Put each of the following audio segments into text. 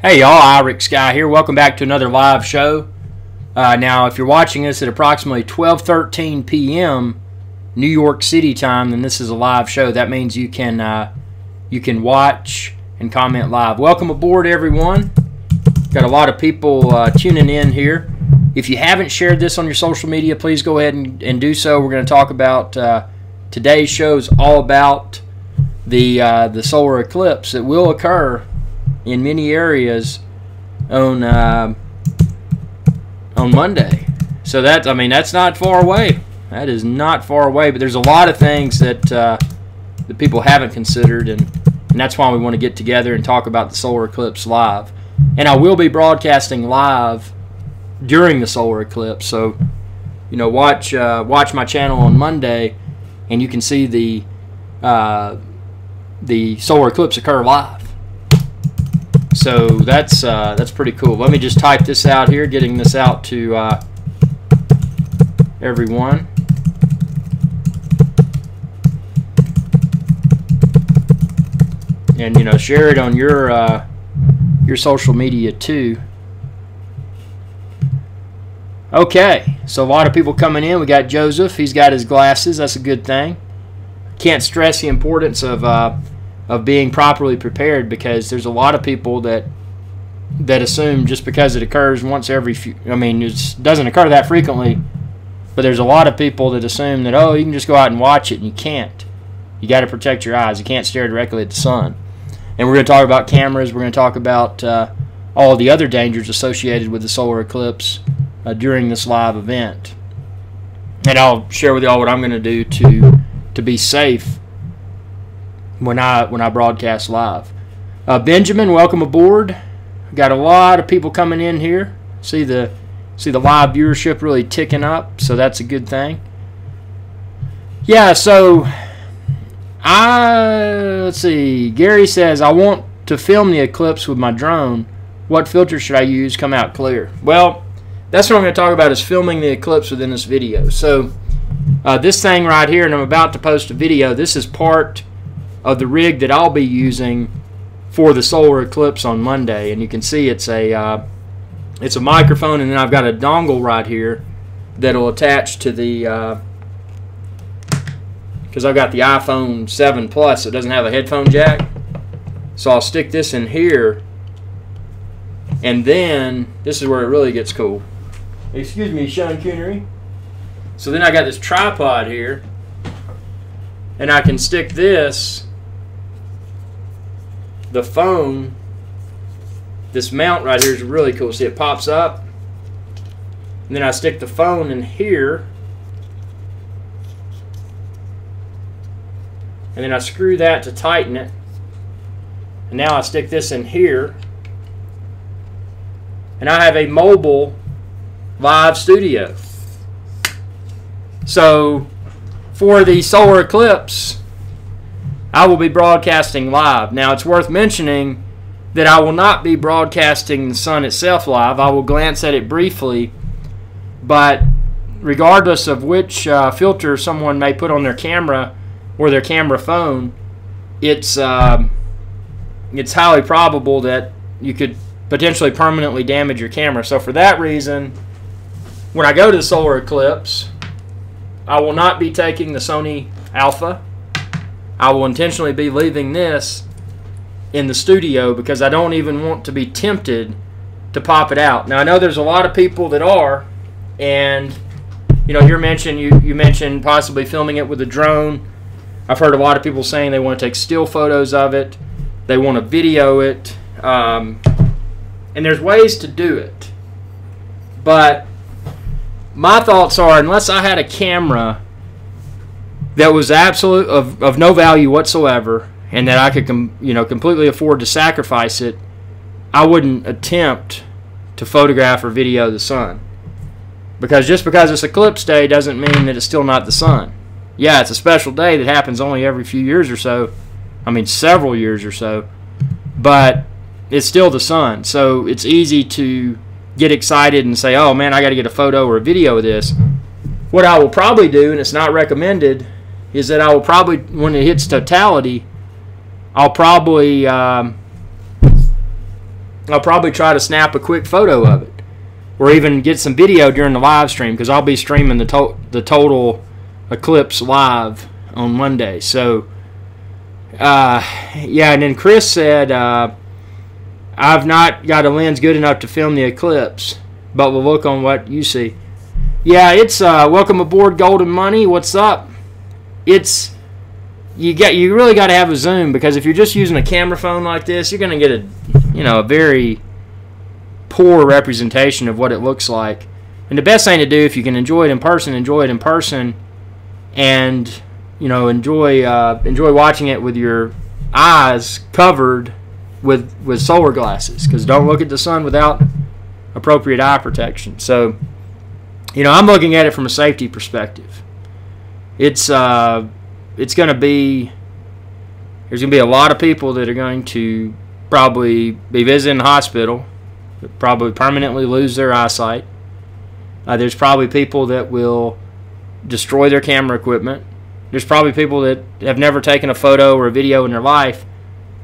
Hey y'all, IrixGuy here. Welcome back to another live show. Now, if you're watching this at approximately 12:13 p.m. New York City time, then this is a live show. That means you can watch and comment live. Welcome aboard, everyone. Got a lot of people tuning in here. If you haven't shared this on your social media, please go ahead and do so. We're going to talk about today's show is all about the solar eclipse that will occur in many areas on Monday. So that's not far away. That is not far away. But there's a lot of things that people haven't considered, and that's why we want to get together and talk about the solar eclipse live. And I will be broadcasting live during the solar eclipse. So watch my channel on Monday, and you can see the solar eclipse occur live. So that's pretty cool. Let me just type this out here, getting this out to everyone. And share it on your social media too. Okay, so a lot of people coming in. We got Joseph. He's got his glasses. That's a good thing. Can't stress the importance of being properly prepared, because there's a lot of people that assume just because it occurs once every few, it doesn't occur that frequently, but there's a lot of people that assume that, oh, you can just go out and watch it, and you can't. You got to protect your eyes. You can't stare directly at the sun. And we're going to talk about cameras. We're going to talk about all the other dangers associated with the solar eclipse during this live event. And I'll share with y'all what I'm going to do to be safe when I broadcast live. Benjamin, welcome aboard. Got a lot of people coming in here. See the live viewership really ticking up, so that's a good thing. Yeah, so let's see. Gary says, I want to film the eclipse with my drone. What filter should I use? Come out clear. Well, that's what I'm going to talk about, is filming the eclipse within this video. So this thing right here, and I'm about to post a video, this is part of the rig that I'll be using for the solar eclipse on Monday. And you can see it's a microphone, and then I've got a dongle right here that'll attach to the because I've got the iPhone 7 Plus, so it doesn't have a headphone jack. So I'll stick this in here, and then this is where it really gets cool. Excuse me, Sean Coonery. So then I got this tripod here, and I can stick the phone, this mount right here is really cool. See, it pops up, and then I stick the phone in here, and then I screw that to tighten it, and now I stick this in here, and I have a mobile live studio. So for the solar eclipse, I will be broadcasting live. Now, it's worth mentioning that I will not be broadcasting the sun itself live. I will glance at it briefly, but regardless of which filter someone may put on their camera or their camera phone, it's highly probable that you could potentially permanently damage your camera. So for that reason, when I go to the solar eclipse, I will not be taking the Sony Alpha. I will intentionally be leaving this in the studio, because I don't even want to be tempted to pop it out. Now, I know there's a lot of people that are, and you mentioned possibly filming it with a drone. I've heard a lot of people saying they want to take still photos of it, they want to video it, and there's ways to do it. But my thoughts are, unless I had a camera that was absolute of no value whatsoever, and that I could completely afford to sacrifice it, I wouldn't attempt to photograph or video the sun. Because just because it's eclipse day doesn't mean that it's still not the sun. Yeah, it's a special day that happens only every few years or so. Several years or so. but it's still the sun. So it's easy to get excited and say, oh man, I got to get a photo or a video of this. What I will probably do, and it's not recommended, is that I will probably, when it hits totality, I'll probably try to snap a quick photo of it, or even get some video during the live stream, because I'll be streaming the total Eclipse live on Monday. So yeah, and then Chris said, I've not got a lens good enough to film the Eclipse, but we'll look on what you see. Yeah, it's welcome aboard, Golden Money. What's up? It's you really got to have a zoom, because if you're just using a camera phone like this, you're going to get a very poor representation of what it looks like. And the best thing to do, if you can enjoy it in person, enjoy it in person, and enjoy watching it with your eyes covered with solar glasses, because don't look at the sun without appropriate eye protection. So I'm looking at it from a safety perspective. It's going to be, there's going to be a lot of people that are going to probably be visiting the hospital, probably permanently lose their eyesight. There's probably people that will destroy their camera equipment. There's probably people that have never taken a photo or a video in their life,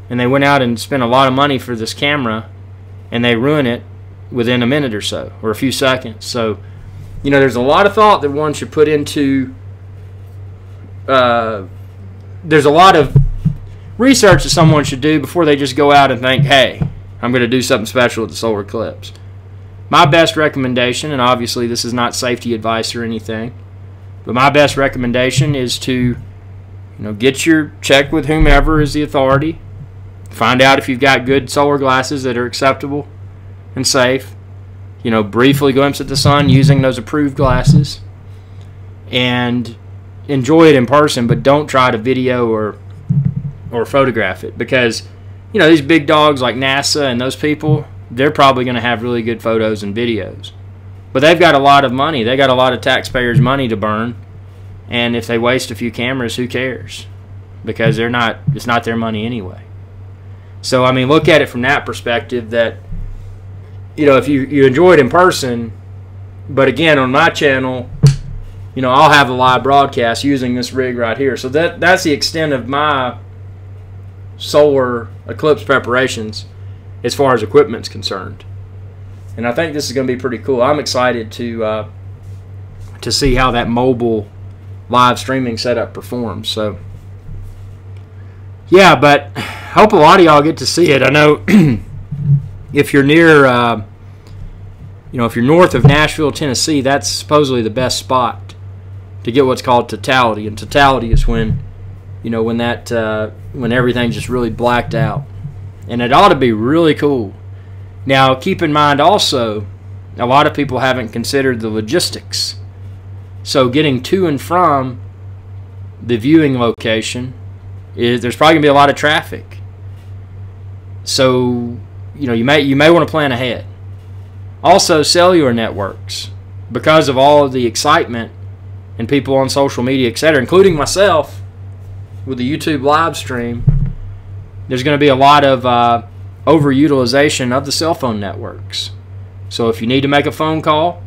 and they went out and spent a lot of money for this camera, and they ruin it within a minute or so, or a few seconds. So, there's a lot of thought that one should put into, there's a lot of research that someone should do before they just go out and think, hey, I'm going to do something special with the solar eclipse. My best recommendation, and obviously this is not safety advice or anything, but my best recommendation is to, check with whomever is the authority. Find out if you've got good solar glasses that are acceptable and safe. Briefly glimpse at the sun using those approved glasses, and enjoy it in person, but don't try to video or photograph it, because these big dogs like NASA and those people, they're probably going to have really good photos and videos. But they've got a lot of money. They got a lot of taxpayers' money to burn. And if they waste a few cameras, who cares? Because it's not their money anyway. So, look at it from that perspective, that, if you enjoy it in person, but again, on my channel, I'll have a live broadcast using this rig right here. So that's the extent of my solar eclipse preparations as far as equipment's concerned. And I think this is going to be pretty cool. I'm excited to see how that mobile live streaming setup performs. So yeah, but I hope a lot of y'all get to see it. I know if you're near, if you're north of Nashville, Tennessee, that's supposedly the best spot to get what's called totality. And totality is when, when everything's just really blacked out. And it ought to be really cool. Now, keep in mind also, a lot of people haven't considered the logistics. So getting to and from the viewing location, there's probably going to be a lot of traffic. So, you may want to plan ahead. Also, cellular networks, because of all of the excitement and people on social media, etc., including myself with the YouTube live stream, there's going to be a lot of overutilization of the cell phone networks. So if you need to make a phone call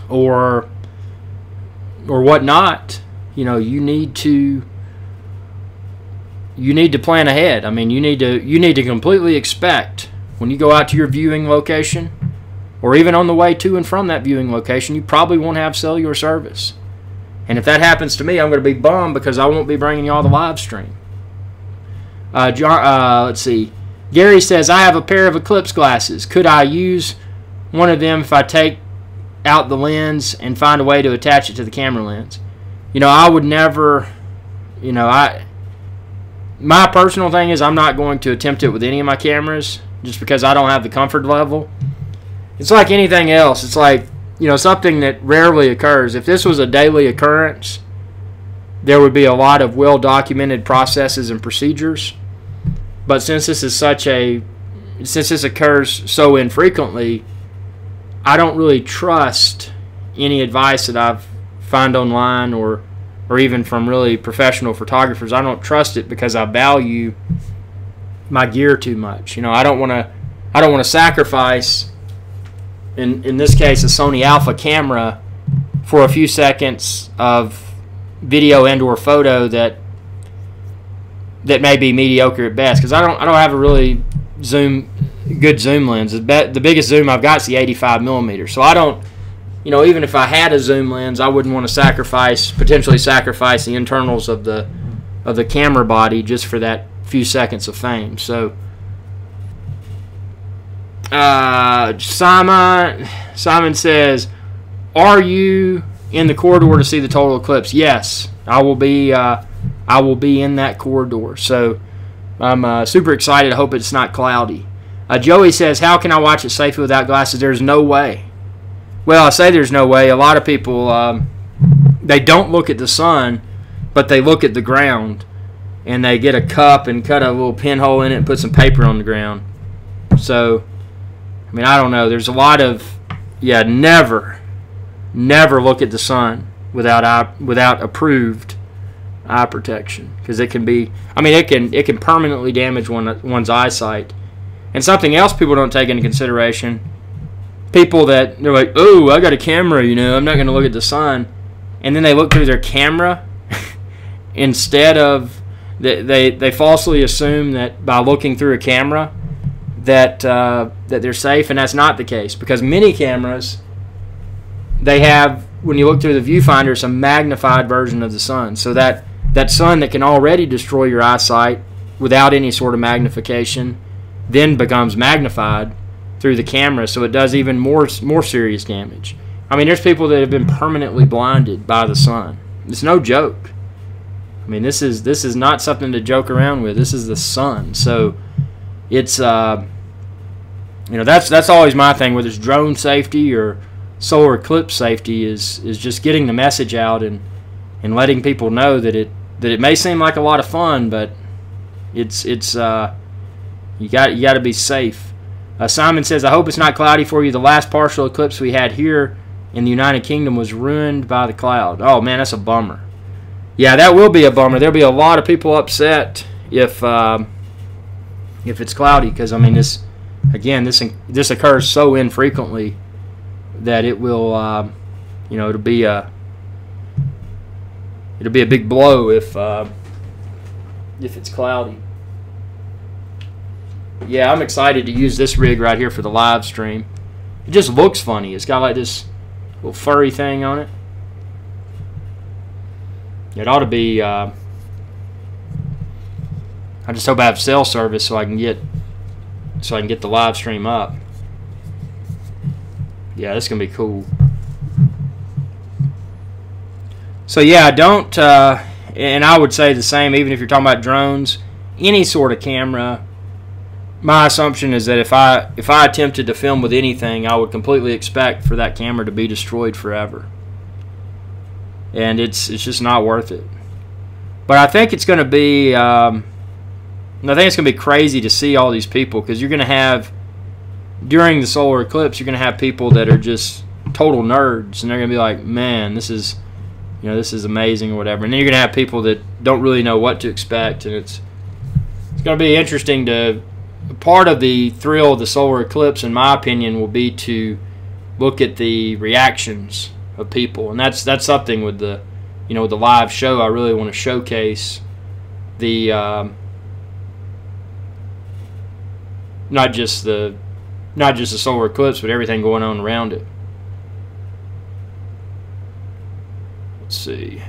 or whatnot, you need to plan ahead. You need to completely expect, when you go out to your viewing location, or even on the way to and from that viewing location, you probably won't have cellular service. And if that happens to me, I'm going to be bummed, because I won't be bringing y'all the live stream. Let's see. Gary says, I have a pair of Eclipse glasses. Could I use one of them if I take out the lens and find a way to attach it to the camera lens? I would never, my personal thing is I'm not going to attempt it with any of my cameras, just because I don't have the comfort level. It's like anything else. It's like, something that rarely occurs. If this was a daily occurrence, there would be a lot of well-documented processes and procedures. But since this occurs so infrequently, I don't really trust any advice that I've found online or even from really professional photographers. I don't trust it, because I value my gear too much. You know, I don't want to sacrifice, in this case, a Sony Alpha camera for a few seconds of video and or photo that may be mediocre at best, because I don't have a really good zoom lens. The biggest zoom I've got is the 85mm. So I don't, you know, even if I had a zoom lens, I wouldn't want to potentially sacrifice the internals of the camera body just for that few seconds of fame. So Simon says, are you in the corridor to see the total eclipse? Yes, I will be in that corridor. So I'm super excited. I hope it's not cloudy. Joey says, how can I watch it safely without glasses? There's no way. Well, I say there's no way. A lot of people, they don't look at the sun, but they look at the ground, and they get a cup and cut a little pinhole in it and put some paper on the ground. So, I mean, I don't know. There's a lot of, never look at the sun without approved eye protection, because it can be, I mean, it can permanently damage one's eyesight. And something else people don't take into consideration, people that they're like, oh, I got a camera, you know, I'm not going to look at the sun, and then they look through their camera instead of, they falsely assume that by looking through a camera that they're safe, and that's not the case, because many cameras, they have, when you look through the viewfinder, it's a magnified version of the sun. So that sun that can already destroy your eyesight without any sort of magnification then becomes magnified through the camera, so it does even more serious damage. I mean, there's people that have been permanently blinded by the sun. It's no joke. I mean, this is not something to joke around with. This is the sun. So it's you know, that's always my thing, whether it's drone safety or solar eclipse safety, is just getting the message out and letting people know that it may seem like a lot of fun, but it's you got to be safe. Simon says, I hope it's not cloudy for you. The last partial eclipse we had here in the United Kingdom was ruined by the cloud. Oh man, that's a bummer. Yeah, that will be a bummer. There'll be a lot of people upset if it's cloudy, because I mean, this occurs so infrequently that it will you know, it'll be a big blow if it's cloudy. Yeah, I'm excited to use this rig right here for the live stream. It just looks funny. It's got like this little furry thing on it. It ought to be, I just hope I have cell service so I can get the live stream up. Yeah, this is gonna be cool. So yeah, don't and I would say the same, even if you're talking about drones, any sort of camera. My assumption is that if I attempted to film with anything, I would completely expect for that camera to be destroyed forever, and it's just not worth it. But I think it's going to be crazy to see all these people, because you're going to have, during the solar eclipse, you're going to have people that are just total nerds, and they're going to be like, man, this is amazing or whatever. And then you're going to have people that don't really know what to expect, and it's going to be interesting to. Part of the thrill of the solar eclipse, in my opinion, will be to look at the reactions of people, and that's something with the, you know, with the live show. I really want to showcase the not just the solar eclipse, but everything going on around it. Let's see.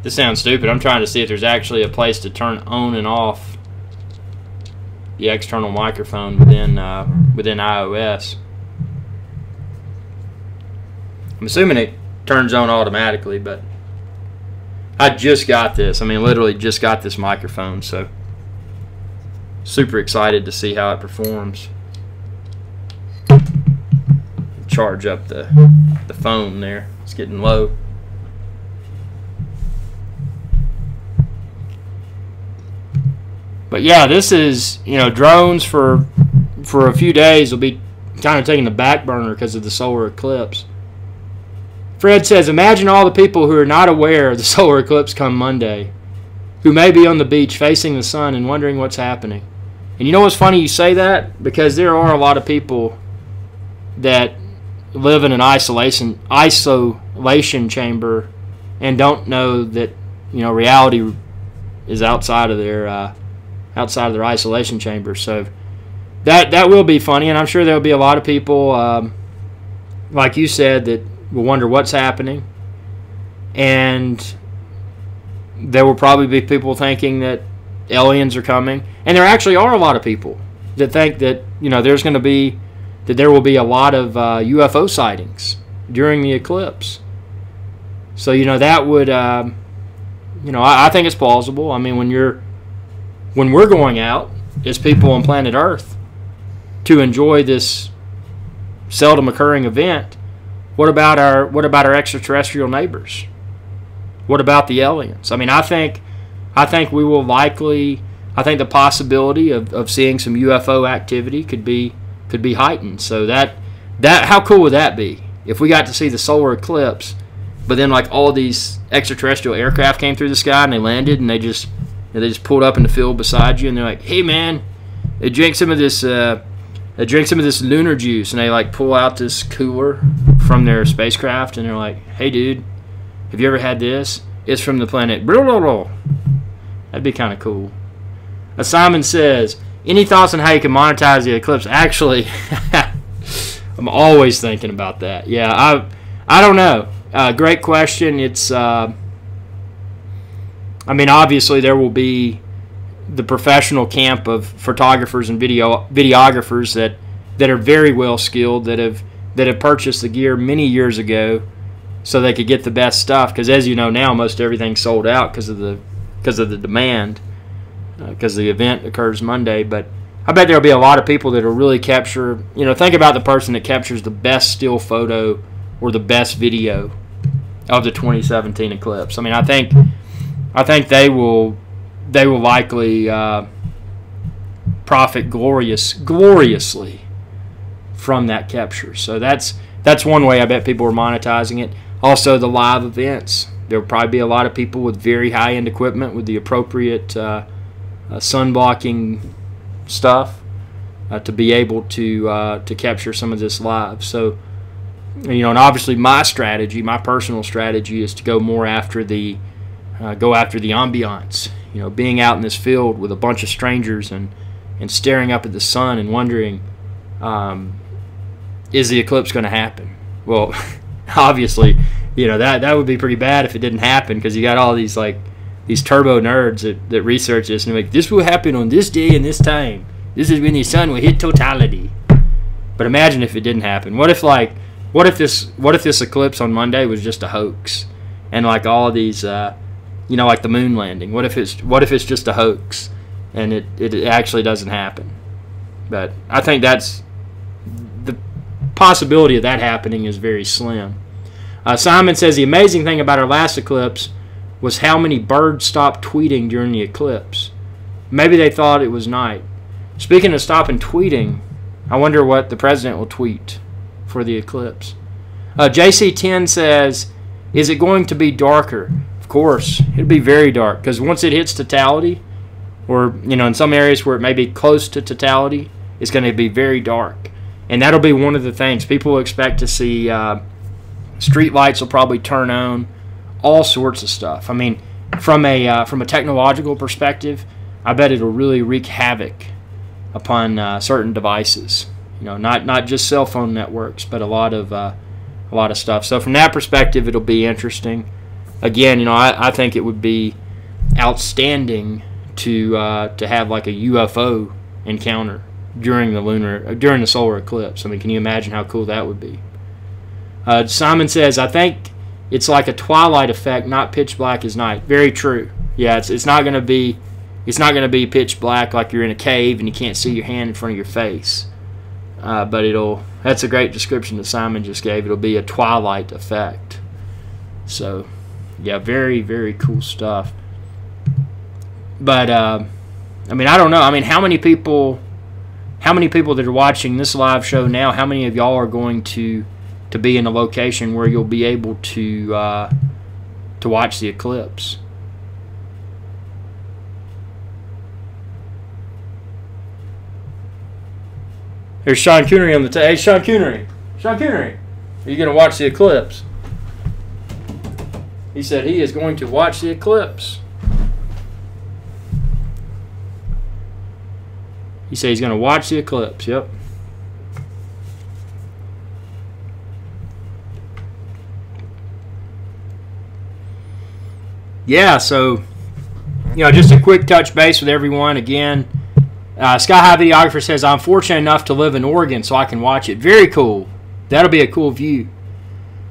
This sounds stupid. I'm trying to see if there's actually a place to turn on and off the external microphone within iOS. I'm assuming it turns on automatically, but I just got this. I mean, literally just got this microphone, so super excited to see how it performs. Charge up the phone there. It's getting low. But yeah, this is, you know, drones for a few days will be kind of taking the back burner because of the solar eclipse. Fred says, imagine all the people who are not aware of the solar eclipse come Monday. who may be on the beach facing the sun and wondering what's happening. And you know what's funny you say that? Because there are a lot of people that live in an isolation chamber and don't know that, you know, reality is outside of their isolation chamber. So that will be funny, and I'm sure there will be a lot of people, like you said, that will wonder what's happening. And there will probably be people thinking that aliens are coming, and there actually are a lot of people that think that, you know, there will be a lot of UFO sightings during the eclipse. So, you know, that would, you know, I think it's plausible. I mean, when we're going out as people on planet Earth to enjoy this seldom occurring event, what about our extraterrestrial neighbors? What about the aliens? I mean, I think we will likely. I think the possibility of seeing some UFO activity could be heightened. So that how cool would that be if we got to see the solar eclipse, but then like all these extraterrestrial aircraft came through the sky and they landed and they just pulled up in the field beside you and they're like, hey man, drink some of this lunar juice, and they like pull out this cooler from their spacecraft and they're like, hey dude, have you ever had this? It's from the planet blah, blah, blah. That'd be kind of cool. Simon says, any thoughts on how you can monetize the eclipse? Actually, I'm always thinking about that. Yeah, I don't know. Great question. It's, I mean, obviously there will be the professional camp of photographers and videographers that are very well skilled, that have purchased the gear many years ago so they could get the best stuff. Because as you know now, most everything's sold out because of the demand, because the event occurs Monday. But I bet there'll be a lot of people that will really capture, you know, think about the person that captures the best still photo or the best video of the 2017 eclipse. I mean, I think they will likely profit gloriously from that capture. So that's one way I bet people are monetizing it. Also, the live events. There will probably be a lot of people with very high-end equipment with the appropriate sun-blocking stuff to be able to capture some of this live. So, you know, and obviously my personal strategy, is to go more after the ambiance. You know, being out in this field with a bunch of strangers and staring up at the sun and wondering, is the eclipse going to happen? Well, obviously, you know, that would be pretty bad if it didn't happen, because you got all these turbo nerds that research this and they're like, this will happen on this day and this time. This is when the sun will hit totality. But imagine if it didn't happen. What if this eclipse on Monday was just a hoax, and like all of these, you know, like the moon landing. What if it's just a hoax and it actually doesn't happen? But I think that's the possibility of that happening is very slim. Simon says the amazing thing about our last eclipse was how many birds stopped tweeting during the eclipse. Maybe they thought it was night. Speaking of stopping tweeting, I wonder what the president will tweet for the eclipse. JC10 says, is it going to be darker? Of course, it'll be very dark, because once it hits totality, or, you know, in some areas where it may be close to totality, it's going to be very dark. And that'll be one of the things. People will expect to see street lights will probably turn on, all sorts of stuff. I mean, from a technological perspective, I bet it'll really wreak havoc upon certain devices. You know, not just cell phone networks, but a lot of stuff. So from that perspective, it'll be interesting. Again, you know, I think it would be outstanding to have like a UFO encounter during the solar eclipse. I mean, can you imagine how cool that would be? Simon says, I think it's like a twilight effect, not pitch black as night. Very true. Yeah, it's not going to be pitch black like you're in a cave and you can't see your hand in front of your face. But that's a great description that Simon just gave. It'll be a twilight effect. So, yeah, very, very cool stuff. But, I mean, I don't know. I mean, how many people that are watching this live show now, how many of y'all are going to be in a location where you'll be able to watch the eclipse? There's Sean Coonery on the Hey, Sean Coonery. Sean Coonery, are you going to watch the eclipse? He said he is going to watch the eclipse. He said he's going to watch the eclipse. Yep. Yeah, so, just a quick touch base with everyone. Again, Sky High Videographer says, I'm fortunate enough to live in Oregon so I can watch it. Very cool. That'll be a cool view.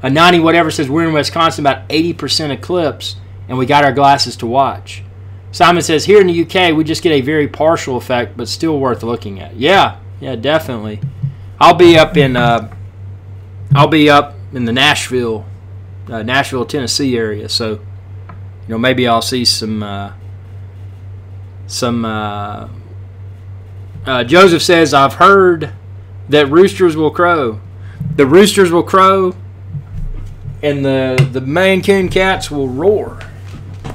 90 whatever says, we're in Wisconsin, about 80% eclipse, and we got our glasses to watch. Simon says, here in the UK, we just get a very partial effect, but still worth looking at. Yeah, definitely. I'll be up in the Nashville, Tennessee area, so maybe I'll see some. Joseph says, I've heard that roosters will crow. The roosters will crow, and the Maine Coon cats will roar.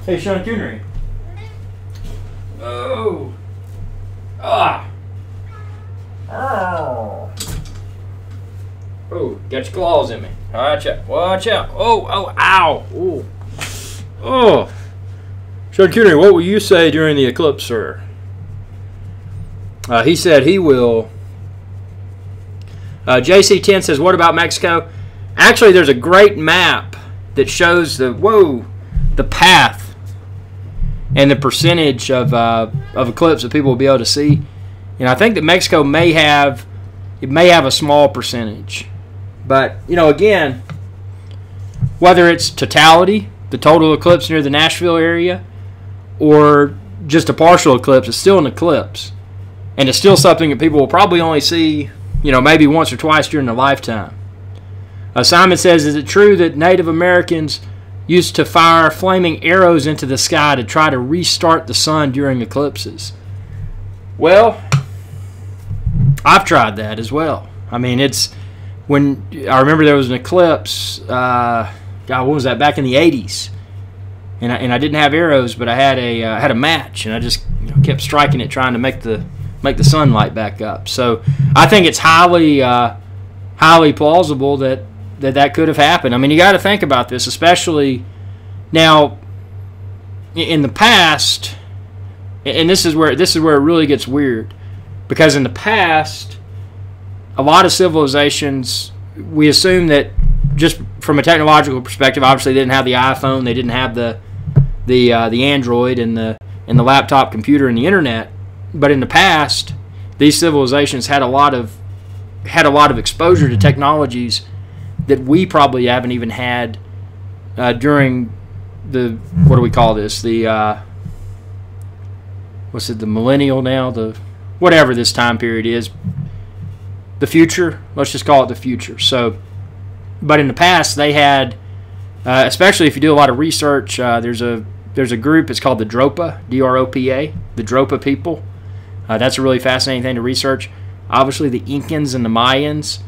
Hey, Sean Coonery. Oh. Ah. Oh. Oh, got your claws in me. Watch out. Watch out. Oh, ow. Oh. Oh. Sean Coonery, what will you say during the eclipse, sir? He said he will. JC10 says, what about Mexico? Actually, there's a great map that shows the path and the percentage of eclipse that people will be able to see. I think that Mexico may have a small percentage. But, again, whether it's totality, the total eclipse near the Nashville area, or just a partial eclipse, it's still an eclipse. And it's still something that people will probably only see, maybe once or twice during their lifetime. Simon says, is it true that Native Americans used to fire flaming arrows into the sky to try to restart the sun during eclipses? Well, I've tried that as well. I mean, it's when I remember there was an eclipse, what was that, back in the 80s? And I didn't have arrows, but I had a match, and I just kept striking it, trying to make the sun light back up. So I think it's highly plausible that could have happened. I mean, you got to think about this, especially now in the past, and this is where it really gets weird, because in the past, a lot of civilizations, we assume that just from a technological perspective, obviously they didn't have the iPhone, they didn't have the Android and the laptop computer and the internet. But in the past, these civilizations had a lot of exposure to technologies that we probably haven't even had during the, what do we call this? The what's it? The millennial now? The whatever this time period is. The future. Let's just call it the future. So, but in the past they had, especially if you do a lot of research, there's a group. It's called the Dropa, D-R-O-P-A, the Dropa people. That's a really fascinating thing to research. Obviously, the Incans and the Mayans,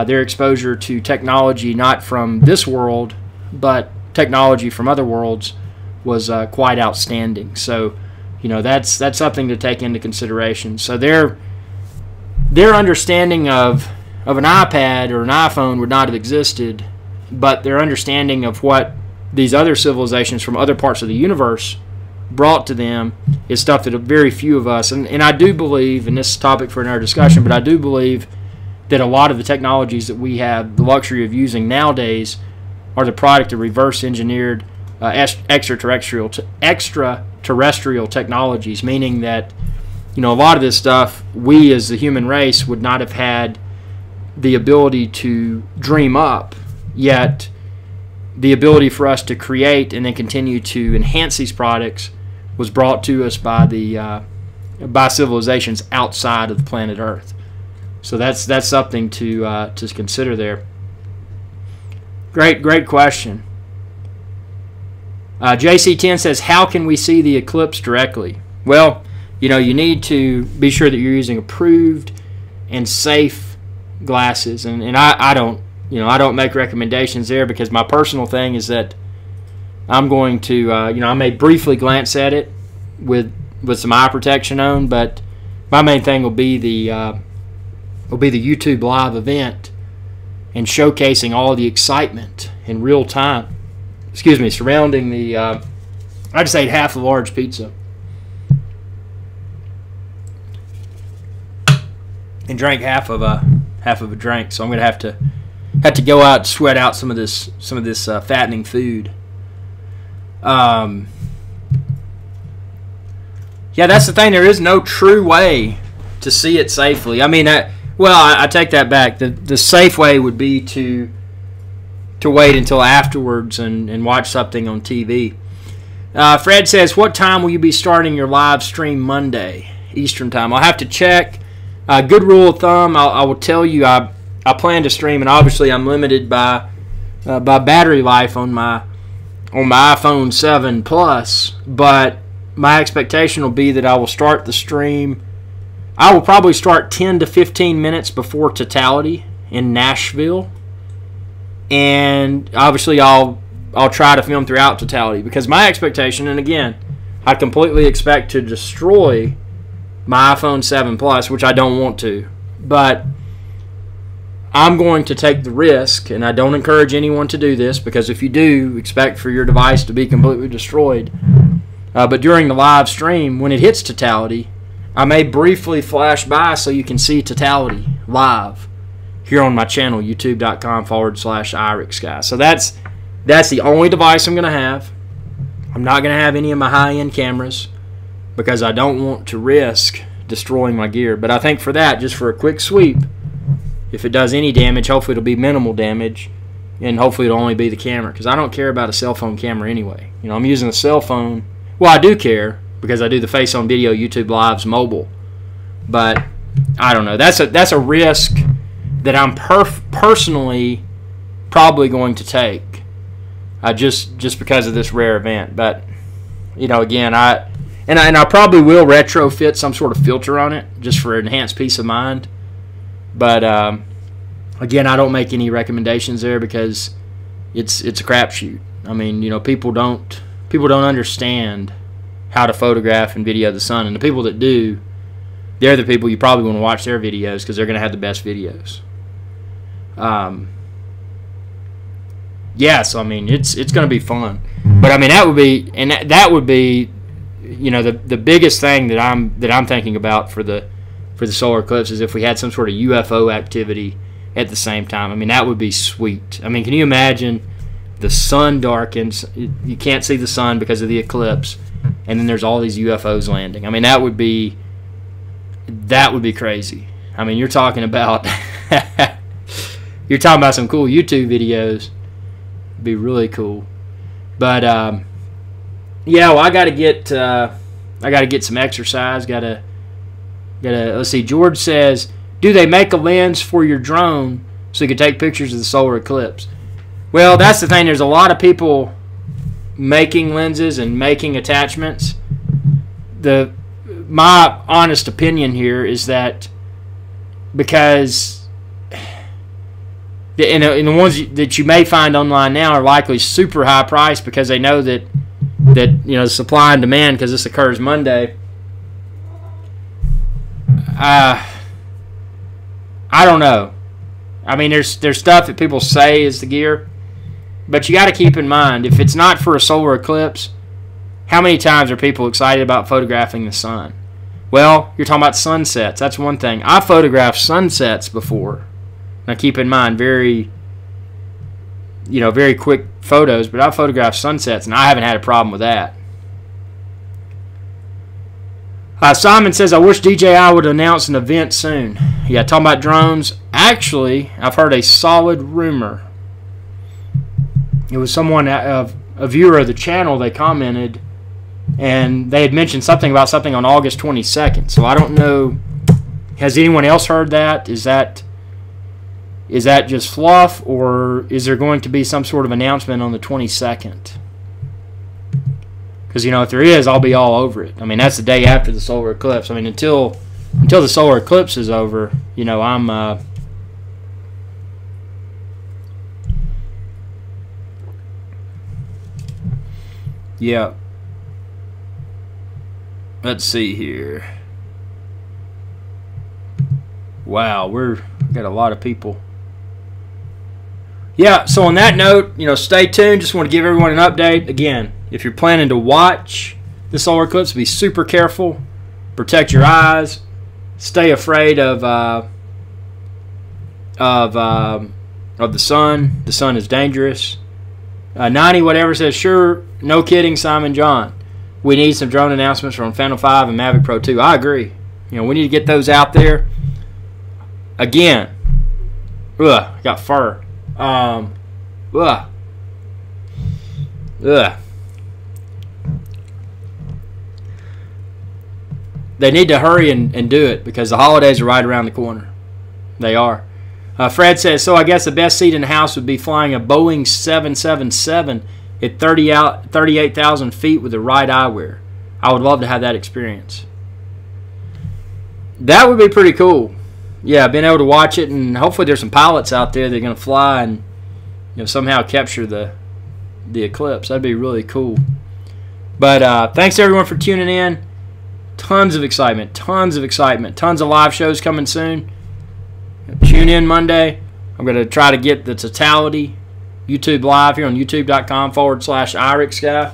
their exposure to technology not from this world, but technology from other worlds, was quite outstanding. So, that's something to take into consideration. So their understanding of an iPad or an iPhone would not have existed, but their understanding of what these other civilizations from other parts of the universe brought to them is stuff that very few of us, and I do believe, and this is a topic for another discussion, but I do believe that a lot of the technologies that we have the luxury of using nowadays are the product of reverse engineered extraterrestrial technologies, meaning that a lot of this stuff we as the human race would not have had the ability to dream up, yet the ability for us to create and then continue to enhance these products was brought to us by civilizations outside of the planet Earth. So that's something to consider there. Great question. JC10 says, how can we see the eclipse directly? Well, you need to be sure that you're using approved and safe glasses, and I don't make recommendations there, because my personal thing is that I'm going to I may briefly glance at it with some eye protection on, but my main thing will be the will be the YouTube live event and showcasing all the excitement in real time. Excuse me, surrounding the, I just ate half a large pizza and drank half of a drink, so I'm gonna have to go out and sweat out some of this fattening food. Yeah, that's the thing. There is no true way to see it safely. I mean, I take that back. The safe way would be to wait until afterwards and watch something on TV. Fred says, what time will you be starting your live stream Monday, Eastern time? I'll have to check. Good rule of thumb, I will tell you, I plan to stream, and obviously I'm limited by battery life on my iPhone 7 Plus, but my expectation will be that I will start the stream. I will probably start 10 to 15 minutes before totality in Nashville, and obviously I'll try to film throughout totality, because my expectation, and again, I completely expect to destroy my iPhone 7 Plus, which I don't want to, but I'm going to take the risk, and I don't encourage anyone to do this, because if you do, expect for your device to be completely destroyed. But during the live stream, when it hits totality, I may briefly flash by so you can see totality live here on my channel, youtube.com/IrixGuy. So that's the only device I'm going to have. I'm not going to have any of my high-end cameras because I don't want to risk destroying my gear. But I think for that, just for a quick sweep, if it does any damage, hopefully it'll be minimal damage, and hopefully it'll only be the camera, because I don't care about a cell phone camera anyway. You know, I'm using a cell phone. Well, I do care because I do the face on video YouTube Lives mobile, but I don't know. That's a risk that I'm personally probably going to take, just because of this rare event. But you know, again, I probably will retrofit some sort of filter on it just for enhanced peace of mind. But again, I don't make any recommendations there because it's a crapshoot. I mean, you know, people don't understand how to photograph and video the sun, and the people that do, they're the people you probably want to watch their videos because they're going to have the best videos. Yeah, so I mean, it's going to be fun. But I mean, that would be, you know, the biggest thing that I'm thinking about for the solar eclipse is if we had some sort of UFO activity at the same time. I mean, that would be sweet. I mean, can you imagine the sun darkens, you can't see the sun because of the eclipse, and then there's all these UFOs landing? I mean, that would be crazy. I mean, you're talking about some cool YouTube videos. It'd be really cool. But yeah, well, I got to get some exercise. Gotta. Let's see. George says, do they make a lens for your drone so you can take pictures of the solar eclipse? Well, that's the thing. There's a lot of people making lenses and making attachments. My honest opinion here is that because the ones that you may find online now are likely super high priced because they know that you know, supply and demand, because this occurs Monday. I don't know. I mean, there's stuff that people say is the gear, but you got to keep in mind, if it's not for a solar eclipse, how many times are people excited about photographing the sun? Well, you're talking about sunsets. That's one thing. I photographed sunsets before. Now, keep in mind, very quick photos, but I photographed sunsets, and I haven't had a problem with that. Simon says, I wish DJI would announce an event soon. Yeah, talking about drones. Actually, I've heard a solid rumor. It was someone, a viewer of the channel, they commented, and they had mentioned something about something on August 22nd. So I don't know, has anyone else heard that? Is that just fluff, or is there going to be some sort of announcement on the 22nd? Because, you know, if there is, I'll be all over it. I mean, that's the day after the solar eclipse. I mean, until the solar eclipse is over, you know, I'm yeah. Let's see here. Wow, we got a lot of people. Yeah, so on that note, stay tuned. Just want to give everyone an update. Again, if you're planning to watch the solar eclipse, be super careful. Protect your eyes. Stay afraid of the sun. The sun is dangerous. 90 whatever says, sure, no kidding, Simon John. We need some drone announcements from Phantom 5 and Mavic Pro 2. I agree. We need to get those out there. Again, I got fur. They need to hurry and do it because the holidays are right around the corner. They are. Fred says, so I guess the best seat in the house would be flying a Boeing 777 at 38,000 feet with the right eyewear. I would love to have that experience. That would be pretty cool. Yeah, being able to watch it, and hopefully there's some pilots out there that are going to fly and somehow capture the eclipse. That'd be really cool. But thanks everyone for tuning in. Tons of excitement, tons of live shows coming soon. Tune in Monday. I'm going to try to get the totality YouTube live here on youtube.com/IrixGuy.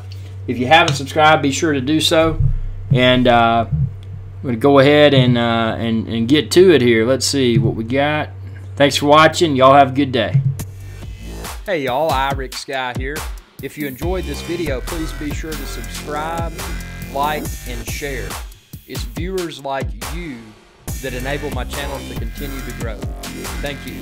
If you haven't subscribed, be sure to do so. And I'm going to go ahead and get to it here. Let's see what we got. Thanks for watching. Y'all have a good day. Hey y'all, IrixGuy here. If you enjoyed this video, please be sure to subscribe, like, and share. It's viewers like you that enable my channel to continue to grow. Thank you.